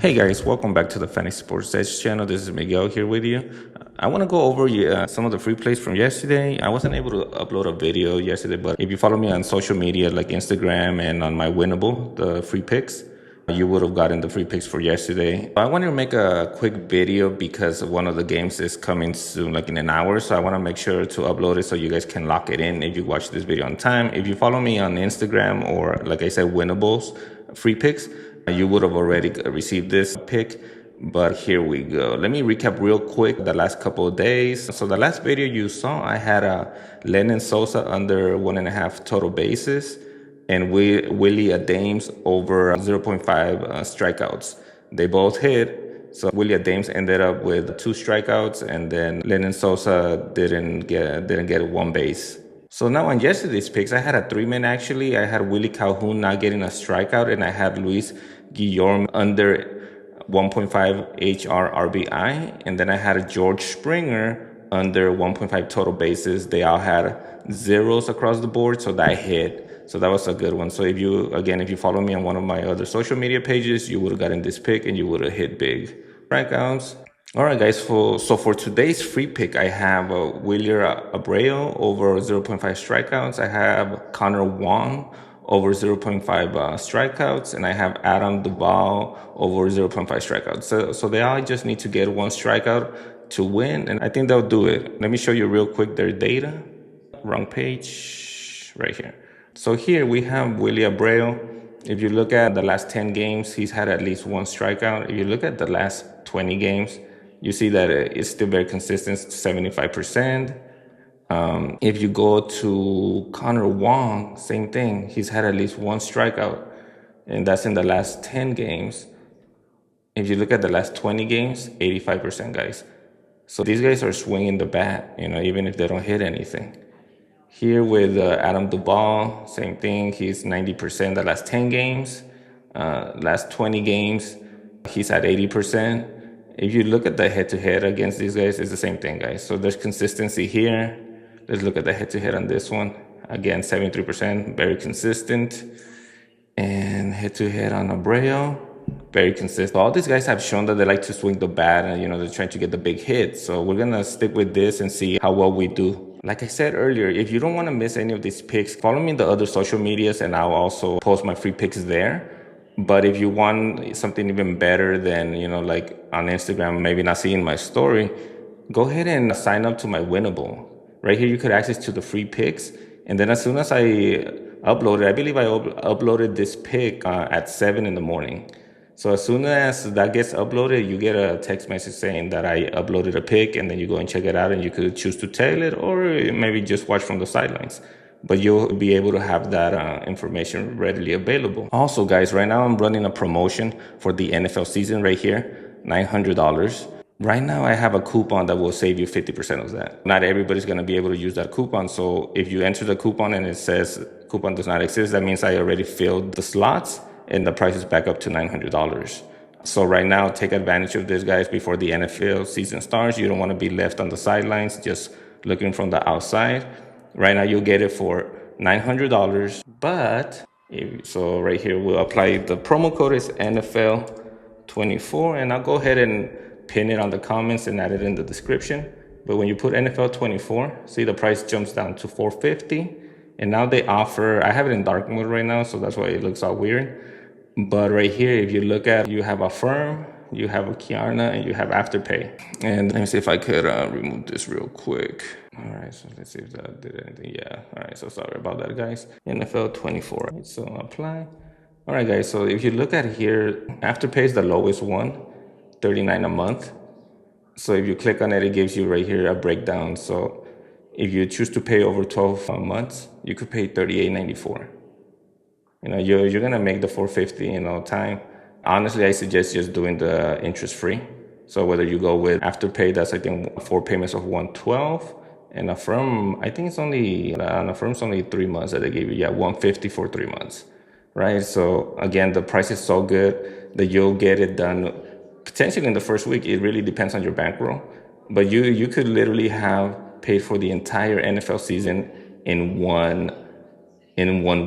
Hey guys, welcome back to the Fantasy Sports Edge channel. This is Miguel here with you. I want to go over some of the free plays from yesterday. I wasn't able to upload a video yesterday, but if you follow me on social media like Instagram and on my Winnable, the free picks, you would have gotten the free picks for yesterday. I want to make a quick video because one of the games is coming soon, like in an hour. So I want to make sure to upload it so you guys can lock it in if you watch this video on time. If you follow me on Instagram or, like I said, Winnables, free picks, you would have already received this pick, but here we go. Let me recap real quick the last couple of days. So the last video you saw, I had a Lennon Sosa under 1.5 total bases and Willie Adames over 0.5 strikeouts. They both hit. So Willie Adames ended up with 2 strikeouts, and then Lennon Sosa didn't get one base. So now on yesterday's picks, I had a 3-man actually. I had Willie Calhoun not getting a strikeout, and I had Luis Guillorme under 1.5 HR RBI. And then I had George Springer under 1.5 total bases. They all had zeros across the board, so that hit. So that was a good one. So if you follow me on one of my other social media pages, you would have gotten this pick and you would have hit big. Strikeouts. All right, guys, so for today's free pick, I have Wilyer Abreu over 0.5 strikeouts. I have Connor Wong over 0.5 strikeouts, and I have Adam Duvall over 0.5 strikeouts. So they all just need to get 1 strikeout to win, and I think they'll do it. Let me show you real quick their data. Wrong page, right here. So here we have Wilyer Abreu. If you look at the last 10 games, he's had at least 1 strikeout. If you look at the last 20 games, you see that it's still very consistent, 75%. If you go to Connor Wong, same thing. He's had at least 1 strikeout, and that's in the last 10 games. If you look at the last 20 games, 85%, guys. So these guys are swinging the bat, even if they don't hit anything. Here with Adam Duvall, same thing. He's 90% the last 10 games. Last 20 games, he's at 80%. If you look at the head-to-head against these guys, it's the same thing, guys. So there's consistency here. Let's look at the head-to-head on this one. Again, 73%, very consistent. And head-to-head on Abreu, very consistent. All these guys have shown that they like to swing the bat and, they're trying to get the big hit. So we're going to stick with this and see how well we do. Like I said earlier, if you don't want to miss any of these picks, follow me in the other social medias and I'll also post my free picks there. But if you want something even better than, like on Instagram, maybe not seeing my story, go ahead and sign up to my Winnable. Right here, you could access to the free picks. And then as soon as I upload it, I believe I uploaded this pick at 7 in the morning. So as soon as that gets uploaded, you get a text message saying that I uploaded a pick, and then you go and check it out, and you could choose to tail it or maybe just watch from the sidelines. But you'll be able to have that information readily available. Also, guys, right now I'm running a promotion for the NFL season right here, $900. Right now I have a coupon that will save you 50% of that. Not everybody's going to be able to use that coupon. So if you enter the coupon and it says coupon does not exist, that means I already filled the slots and the price is back up to $900. So right now, take advantage of this, guys, before the NFL season starts. You don't want to be left on the sidelines just looking from the outside. Right now, you'll get it for $900. But, so right here, we'll apply the promo code is NFL24. And I'll go ahead and pin it on the comments and add it in the description. But when you put NFL24, see the price jumps down to $450. And now they offer, I have it in dark mode right now, so that's why it looks all weird. But right here, if you look at, you have a Affirm, you have a Klarna, and you have Afterpay. And let me see if I could remove this real quick. All right, so let's see if that did anything. Yeah, all right, so sorry about that, guys. NFL 24, so apply. All right, guys, so if you look at here, Afterpay is the lowest one, $39 a month. So if you click on it, it gives you right here a breakdown. So if you choose to pay over 12 months, you could pay $38.94. You're going to make the $450 time. Honestly, I suggest just doing the interest free. So whether you go with Afterpay, that's I think 4 payments of $112, and Affirm, I think it's only on Affirm's only 3 months that they give you. Yeah, $150 for 3 months, right? So again, the price is so good that you'll get it done potentially in the first week. It really depends on your bankroll, but you could literally have paid for the entire NFL season in one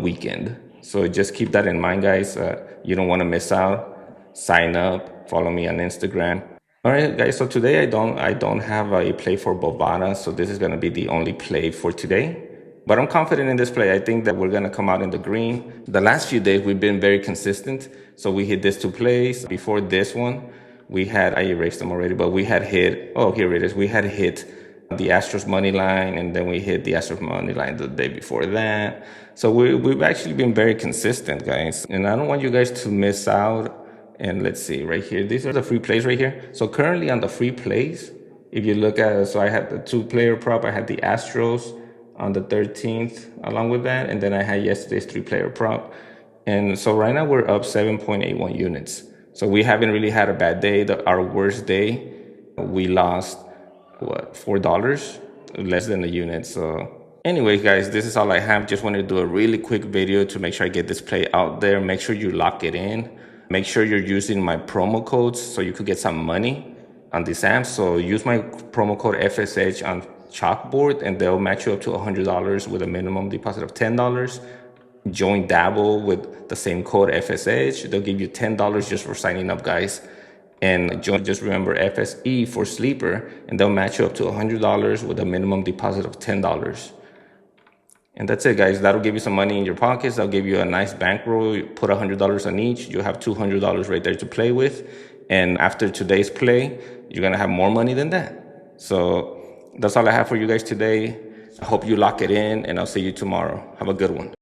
weekend. So just keep that in mind, guys. You don't want to miss out. Sign up. Follow me on Instagram. All right, guys. So today I don't have a play for Bovada, so this is gonna be the only play for today. But I'm confident in this play. I think that we're gonna come out in the green. The last few days we've been very consistent. So we hit these two plays. Before this one, we had, I erased them already, but we had hit, oh, here it is. We had hit the Astros money line, and then we hit the Astros money line the day before that. So we've actually been very consistent, guys. And I don't want you guys to miss out. And let's see right here. These are the free plays right here. So currently on the free plays, if you look at it, so I had the 2-player prop. I had the Astros on the 13th along with that. And then I had yesterday's 3-player prop. And so right now we're up 7.81 units. So we haven't really had a bad day. Our worst day, we lost, what, $4? Less than a unit. So anyways, guys, this is all I have. Just wanted to do a really quick video to make sure I get this play out there. Make sure you lock it in. Make sure you're using my promo codes so you could get some money on these apps. So use my promo code FSH on CHALKBOARD and they'll match you up to $100 with a minimum deposit of $10. Join DABBLE with the same code FSH. They'll give you $10 just for signing up, guys. And just remember FSE for sleeper, and they'll match you up to $100 with a minimum deposit of $10. And that's it, guys. That'll give you some money in your pockets. That'll give you a nice bankroll. You put $100 on each. You'll have $200 right there to play with. And after today's play, you're going to have more money than that. So that's all I have for you guys today. I hope you lock it in, and I'll see you tomorrow. Have a good one.